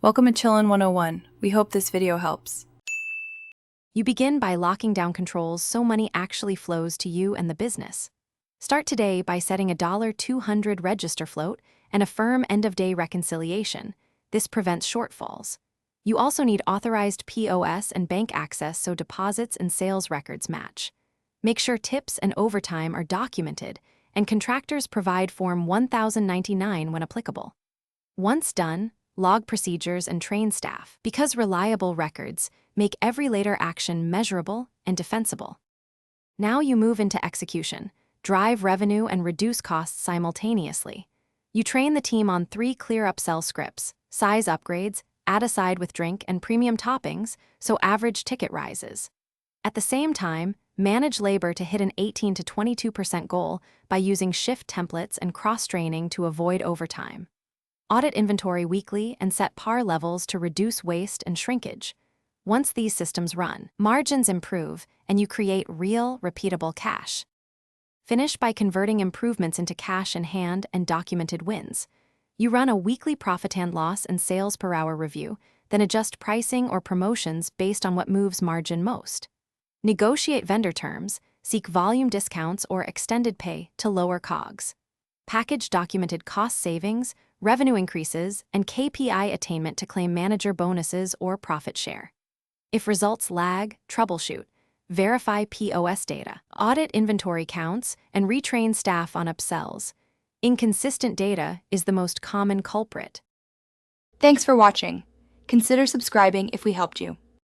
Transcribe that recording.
Welcome to Chillin' 101. We hope this video helps. You begin by locking down controls so money actually flows to you and the business. Start today by setting a $200 register float and a firm end-of-day reconciliation. This prevents shortfalls. You also need authorized POS and bank access so deposits and sales records match. Make sure tips and overtime are documented, and contractors provide Form 1099 when applicable. Once done, log procedures and train staff, because reliable records make every later action measurable and defensible. Now you move into execution, drive revenue and reduce costs simultaneously. You train the team on 3 clear upsell scripts, size upgrades, add a side with drink, and premium toppings, so average ticket rises. At the same time, manage labor to hit an 18 to 22% goal by using shift templates and cross-training to avoid overtime. Audit inventory weekly and set par levels to reduce waste and shrinkage. Once these systems run, margins improve and you create real, repeatable cash. Finish by converting improvements into cash in hand and documented wins. You run a weekly profit and loss and sales per hour review, then adjust pricing or promotions based on what moves margin most. Negotiate vendor terms, seek volume discounts or extended pay to lower COGS. Package documented cost savings, revenue increases, and KPI attainment to claim manager bonuses or profit share. If results lag, troubleshoot, verify POS data, audit inventory counts, and retrain staff on upsells. Inconsistent data is the most common culprit. Thanks for watching. Consider subscribing if we helped you.